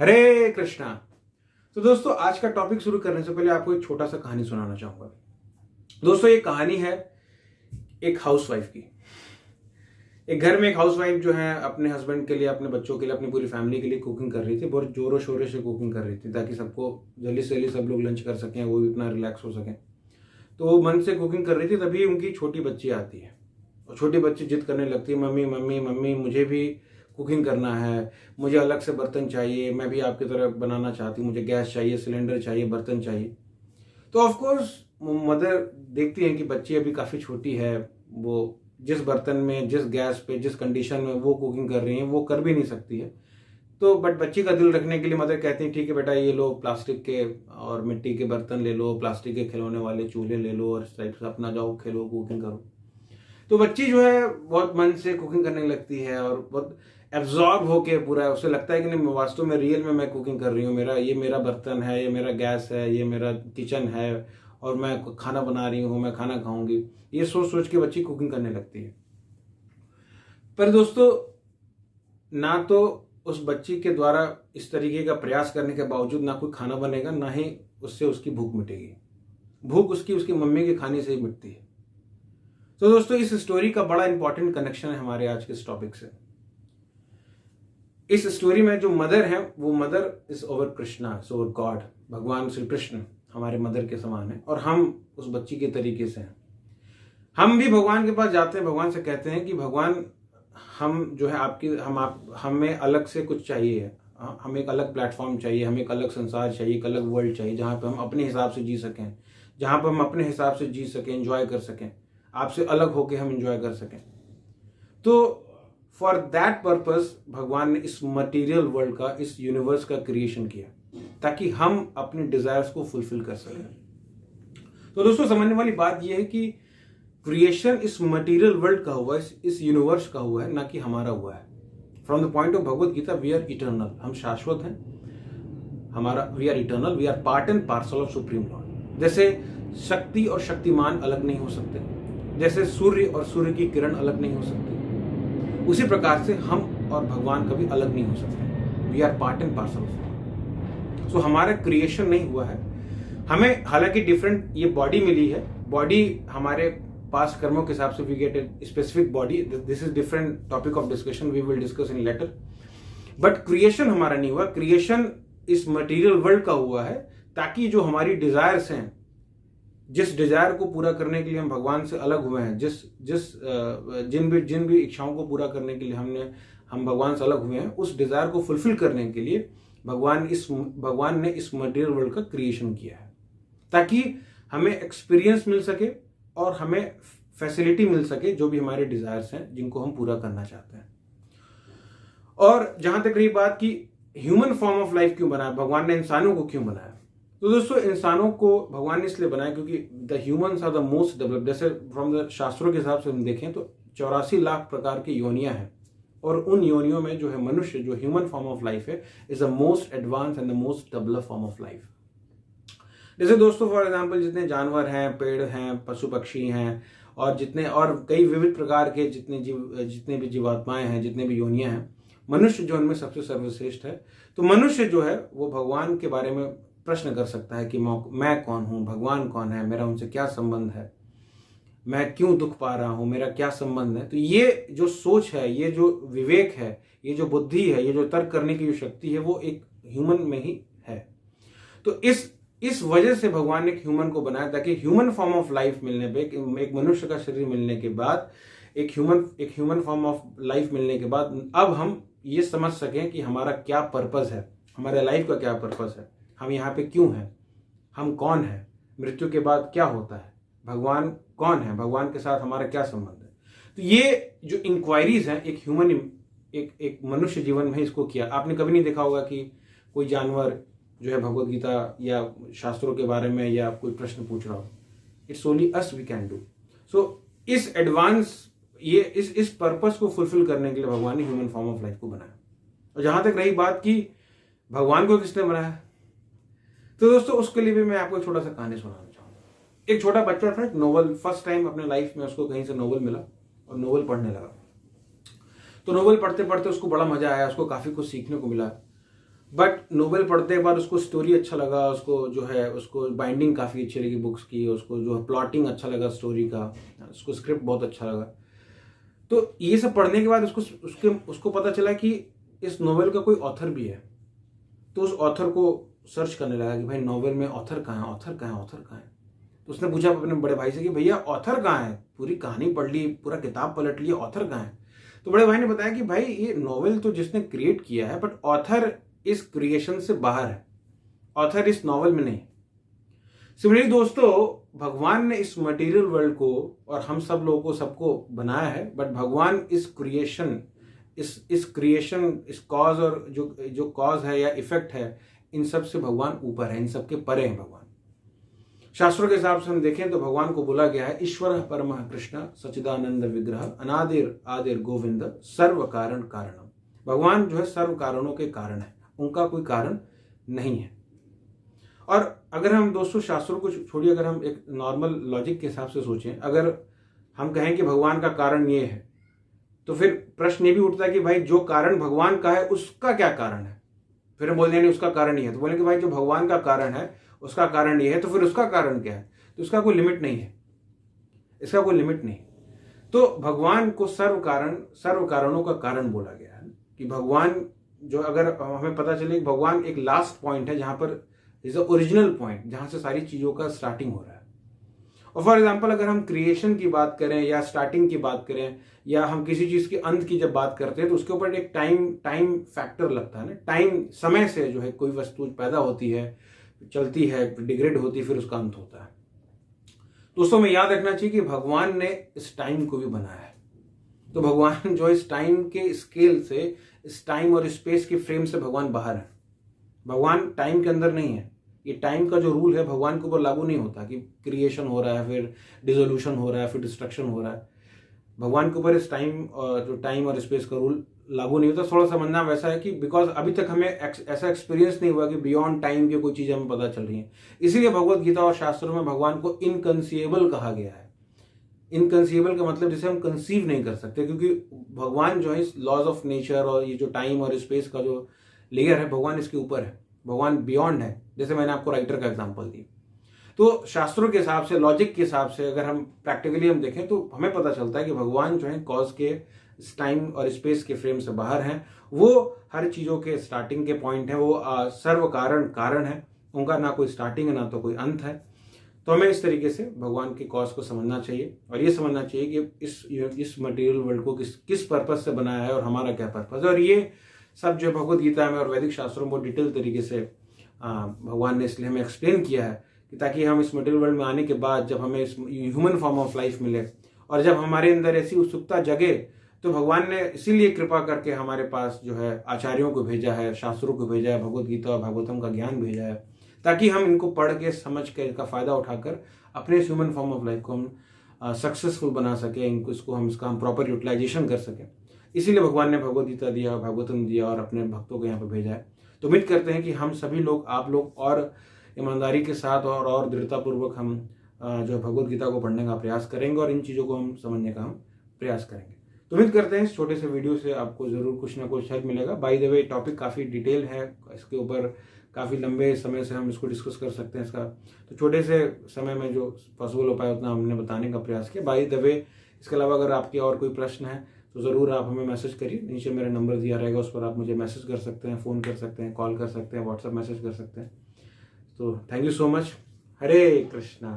हरे कृष्णा। तो दोस्तों, आज का टॉपिक शुरू करने से पहले आपको एक छोटा सा कहानी सुनाना चाहूंगा। दोस्तों, ये कहानी है एक हाउसवाइफ की। एक घर में एक हाउसवाइफ जो है अपने हस्बैंड के लिए, अपने बच्चों के लिए, अपनी पूरी फैमिली के लिए कुकिंग कर रही थी। बहुत जोरों शोरों से कुकिंग कर रही थी ताकि सबको जल्दी से जल्दी सब लोग लंच कर सकें, वो भी इतना रिलैक्स हो सकें। तो वो मन से कुकिंग कर रही थी, तभी उनकी छोटी बच्ची आती है और छोटी बच्ची जिद करने लगती है, मम्मी मम्मी मम्मी मुझे भी कुकिंग करना है, मुझे अलग से बर्तन चाहिए, मैं भी आपकी तरह बनाना चाहती हूँ, मुझे गैस चाहिए, सिलेंडर चाहिए, बर्तन चाहिए। तो ऑफ कोर्स मदर देखती है कि बच्ची अभी काफ़ी छोटी है, वो जिस बर्तन में, जिस गैस पे, जिस कंडीशन में वो कुकिंग कर रही है वो कर भी नहीं सकती है। तो बट बच्ची का दिल रखने के लिए मदर कहती है, ठीक है बेटा, ये लो प्लास्टिक के और मिट्टी के बर्तन ले लो, प्लास्टिक के खिलौने वाले चूल्हे ले लो और साइड से अपना जाओ खेलो, कुकिंग करो। तो बच्ची जो है बहुत मन से कुकिंग करने लगती है और बहुत एब्जॉर्ब होके पूरा, उसे लगता है कि नहीं, वास्तव में रियल में मैं कुकिंग कर रही हूँ, ये मेरा बर्तन है, ये मेरा गैस है, ये मेरा किचन है और मैं खाना बना रही हूँ, मैं खाना खाऊंगी। ये सोच सोच के बच्ची कुकिंग करने लगती है। पर दोस्तों, ना तो उस बच्ची के द्वारा इस तरीके का प्रयास करने के बावजूद ना कोई खाना बनेगा, ना ही उससे उसकी भूख मिटेगी। भूख उसकी मम्मी के खाने से ही मिटती है। तो दोस्तों, इस स्टोरी का बड़ा इंपॉर्टेंट कनेक्शन है हमारे आज के इस टॉपिक से। इस स्टोरी में जो मदर है वो mother is over Krishna, is over God. भगवान श्री कृष्ण हमारे मदर के समान है और हम उस बच्ची के तरीके से हैं। हम भी भगवान के पास जाते हैं, भगवान से कहते हैं कि भगवान, हम जो है हमें अलग से कुछ चाहिए, हमें एक अलग प्लेटफॉर्म चाहिए, हमें एक अलग संसार चाहिए, एक अलग वर्ल्ड चाहिए जहां पे हम अपने हिसाब से जी सकें, जहां पर हम अपने हिसाब से जी सकें, एंजॉय कर सकें, आपसे अलग होके हम एंजॉय कर सकें। तो फॉर दैट पर्पस भगवान ने इस मटेरियल वर्ल्ड का, इस यूनिवर्स का क्रिएशन किया ताकि हम अपने डिजायर्स को फुलफिल कर सकें। तो दोस्तों, समझने वाली बात यह है कि क्रिएशन इस मटेरियल वर्ल्ड का हुआ है, इस यूनिवर्स का हुआ है, ना कि हमारा हुआ है। From the point of Bhagavad Gita, we are eternal, हम शाश्वत हैं। We are eternal, we are part and parcel of supreme lord. जैसे शक्ति और शक्तिमान अलग नहीं हो सकते, जैसे सूर्य और सूर्य की किरण अलग नहीं हो सकती, उसी प्रकार से हम और भगवान कभी अलग नहीं हो सकते। We are part and parcel of. So हमारा क्रिएशन नहीं हुआ है। हमें हालांकि डिफरेंट ये बॉडी मिली है, बॉडी हमारे पास कर्मों के हिसाब से we get a specific body. This is different topic of discussion, we will discuss in later. But creation हमारा नहीं हुआ, क्रिएशन इस मटेरियल वर्ल्ड का हुआ है ताकि जो हमारी डिजायर्स हैं, जिस डिजायर को पूरा करने के लिए हम भगवान से अलग हुए हैं, जिन भी इच्छाओं को पूरा करने के लिए हम भगवान से अलग हुए हैं, उस डिजायर को फुलफिल करने के लिए भगवान ने इस मटेरियल वर्ल्ड का क्रिएशन किया है ताकि हमें एक्सपीरियंस मिल सके और हमें फैसिलिटी मिल सके जो भी हमारे डिजायर्स हैं, जिनको हम पूरा करना चाहते हैं। और जहां तक रही बात कि ह्यूमन फॉर्म ऑफ लाइफ क्यों बनाया, भगवान ने इंसानों को क्यों बनाया, तो दोस्तों, इंसानों को भगवान ने इसलिए बनाया क्योंकि the humans are the most developed. जैसे फ्रॉम द शास्त्रों के हिसाब से हम देखें तो 84 लाख प्रकार की योनियां हैं और उन योनियों में जो है मनुष्य, जो ह्यूमन फॉर्म ऑफ लाइफ है, is the most advance and the most developed form of life. जैसे दोस्तों, फॉर एग्जाम्पल, जितने जानवर हैं, पेड़ हैं, पशु पक्षी हैं और कई विविध प्रकार के जितने भी जीवात्माएं हैं, जितने भी योनियां हैं, मनुष्य जो उनमें सबसे सर्वश्रेष्ठ है। तो मनुष्य जो है वो भगवान के बारे में प्रश्न कर सकता है कि मैं कौन हूं, भगवान कौन है, मेरा उनसे क्या संबंध है, मैं क्यों दुख पा रहा हूं, मेरा क्या संबंध है। तो ये जो सोच है, ये जो विवेक है, ये जो बुद्धि है, ये जो तर्क करने की जो शक्ति है, वो एक ह्यूमन में ही है। तो इस वजह से भगवान ने एक ह्यूमन को बनाया ताकि ह्यूमन फॉर्म ऑफ लाइफ मिलने पे, एक मनुष्य का शरीर मिलने के बाद, एक ह्यूमन फॉर्म ऑफ लाइफ मिलने के बाद अब हम ये समझ सकें कि हमारा क्या पर्पस है, हमारे लाइफ का क्या पर्पस है, हम यहाँ पे क्यों हैं, हम कौन है, मृत्यु के बाद क्या होता है, भगवान कौन है, भगवान के साथ हमारा क्या संबंध है। तो ये जो इंक्वायरीज हैं, एक मनुष्य जीवन में इसको किया। आपने कभी नहीं देखा होगा कि कोई जानवर जो है भगवत गीता या शास्त्रों के बारे में या कोई प्रश्न पूछ रहा हो। It's only as we can do. So इस एडवांस, ये इस पर्पस को फुलफिल करने के लिए भगवान ने ह्यूमन फॉर्म ऑफ लाइफ को बनाया। और जहां तक रही बात कि भगवान को किसने बनाया, तो दोस्तों, उसके लिए भी मैं आपको एक छोटा सा कहानी सुनाना चाहूंगा। एक छोटा बच्चा था, एक नोवेल, फर्स्ट टाइम अपने लाइफ में उसको कहीं से नोवेल मिला और नोवेल पढ़ने लगा। तो नोवेल पढ़ते पढ़ते उसको बड़ा मजा आया, उसको काफी कुछ सीखने को मिला। बट नोवेल पढ़ते के बाद उसको स्टोरी अच्छा लगा, उसको जो है उसको बाइंडिंग काफ़ी अच्छी लगी बुक्स की, उसको जो है प्लॉटिंग अच्छा लगा स्टोरी का, उसको स्क्रिप्ट बहुत अच्छा लगा। तो ये सब पढ़ने के बाद उसको पता चला कि इस नोवेल का कोई ऑथर भी है। तो उस ऑथर को सर्च करने लगा कि भाई नोवेल में ऑथर कहाँ है, ऑथर कहाँ है, ऑथर कहाँ है। तो उसने पूछा अपने बड़े भाई से कि भैया ऑथर कहाँ है, पूरी कहानी पढ़ ली, पूरा किताब पलट ली, ऑथर कहाँ है। तो बड़े भाई ने बताया कि भाई ये नोवेल तो जिसने क्रिएट किया है, बट ऑथर इस क्रिएशन से बाहर है, ऑथर इस नॉवल में नहीं। सिमिलरली दोस्तों, भगवान ने इस मटेरियल वर्ल्ड को और हम सब लोगों को सबको बनाया है, बट भगवान इस क्रिएशन इस कॉज और जो कॉज है या इफेक्ट है, इन सब से भगवान ऊपर है, इन सब के परे हैं भगवान। शास्त्रों के हिसाब से हम देखें तो भगवान को बोला गया है ईश्वर परमः कृष्ण सच्चिदानंद विग्रह अनादिर आदिर गोविंद सर्व कारण कारणम। भगवान जो है सर्व कारणों के कारण है, उनका कोई कारण नहीं है। और अगर हम दोस्तों शास्त्रों को छोड़िए, अगर हम एक नॉर्मल लॉजिक के हिसाब से सोचें, अगर हम कहें कि भगवान का कारण ये है, तो फिर प्रश्न ये भी उठता है कि भाई जो कारण भगवान का है उसका क्या कारण है। फिर हम बोलते हैं नहीं उसका कारण ये है, तो बोले कि भाई जो भगवान का कारण है उसका कारण ये है, तो फिर उसका कारण क्या है। तो इसका कोई लिमिट नहीं है, इसका कोई लिमिट नहीं। तो भगवान को सर्व कारणों का कारण बोला गया है कि भगवान जो, अगर हमें पता चले कि भगवान एक लास्ट पॉइंट है जहां पर इज द ओरिजिनल पॉइंट, जहां से सारी चीजों का स्टार्टिंग हो रहा है। और फॉर एग्जाम्पल अगर हम क्रिएशन की बात करें या स्टार्टिंग की बात करें या हम किसी चीज के अंत की जब बात करते हैं, तो उसके ऊपर एक टाइम फैक्टर लगता है ना। टाइम, समय से जो है कोई वस्तु पैदा होती है, चलती है, डिग्रेड होती है, फिर उसका अंत होता है। दोस्तों में याद रखना चाहिए कि भगवान ने इस टाइम को भी बनाया है। तो भगवान जो इस टाइम के स्केल से, इस टाइम और स्पेस के फ्रेम से भगवान बाहर है। भगवान टाइम के अंदर नहीं है। ये टाइम का जो रूल है भगवान के ऊपर लागू नहीं होता कि क्रिएशन हो रहा है, फिर डिसोल्यूशन हो रहा है, फिर डिस्ट्रक्शन हो रहा है। भगवान के ऊपर इस टाइम और स्पेस का रूल लागू नहीं होता। थोड़ा सा मानना वैसा है कि बिकॉज अभी तक हमें ऐसा एक्सपीरियंस नहीं हुआ कि बियॉन्ड टाइम की कोई चीज हमें पता चल रही है। इसीलिए भगवत गीता और शास्त्रों में भगवान को इनकंसीवेबल कहा गया है। इनकंसीवेबल का मतलब जिसे हम कंसीव नहीं कर सकते, क्योंकि भगवान जो है इस लॉज ऑफ नेचर और ये जो टाइम और स्पेस का जो लेयर है, भगवान इसके ऊपर है, भगवान बियॉन्ड है। जैसे मैंने आपको राइटर का एग्जांपल दी। तो शास्त्रों के हिसाब से, लॉजिक के हिसाब से अगर हम प्रैक्टिकली हम देखें तो हमें पता चलता है कि भगवान जो है कॉज के टाइम और स्पेस के फ्रेम से बाहर हैं। वो हर चीजों के स्टार्टिंग के पॉइंट है, वो सर्व कारण है, उनका ना कोई स्टार्टिंग है ना तो कोई अंत है। तो हमें इस तरीके से भगवान के कॉज को समझना चाहिए और ये समझना चाहिए कि इस मटेरियल वर्ल्ड को किस पर्पज से बनाया है और हमारा क्या पर्पज है। और ये सब जो भगवत गीता में और वैदिक शास्त्रों में डिटेल तरीके से भगवान ने इसलिए हमें एक्सप्लेन किया है कि ताकि हम इस मटेरियल वर्ल्ड में आने के बाद जब हमें इस ह्यूमन फॉर्म ऑफ लाइफ मिले और जब हमारे अंदर ऐसी उत्सुकता जगे, तो भगवान ने इसीलिए कृपा करके हमारे पास जो है आचार्यों को भेजा है, शास्त्रों को भेजा है, भगवत गीता और भागवतम का ज्ञान भेजा है, ताकि हम इनको पढ़ के समझ के इसका फायदा उठाकर अपने इस ह्यूमन फॉर्म ऑफ लाइफ को हम सक्सेसफुल बना सके, इसका हम प्रॉपर यूटिलाइजेशन कर सके। इसीलिए भगवान ने भगवत गीता दिया, भागवतम दिया और अपने भक्तों को यहाँ पे भेजा है। तो उम्मीद करते हैं कि हम सभी लोग, आप लोग और ईमानदारी के साथ और दृढ़तापूर्वक हम जो भगवत गीता को पढ़ने का प्रयास करेंगे और इन चीज़ों को हम समझने का हम प्रयास करेंगे। तो उम्मीद करते हैं इस छोटे से वीडियो से आपको जरूर कुछ ना कुछ हेल्प मिलेगा। बाय द वे, टॉपिक काफ़ी डिटेल है, इसके ऊपर काफ़ी लंबे समय से हम इसको डिस्कस कर सकते हैं इसका। तो छोटे से समय में जो पॉसिबल हो पाए उतना हमने बताने का प्रयास किया। बाय द वे, इसके अलावा अगर आपके और कोई प्रश्न है तो ज़रूर आप हमें मैसेज करिए। नीचे मेरा नंबर दिया रहेगा, उस पर आप मुझे मैसेज कर सकते हैं, फ़ोन कर सकते हैं, कॉल कर सकते हैं, व्हाट्सएप मैसेज कर सकते हैं। तो thank you so much. Hare Krishna.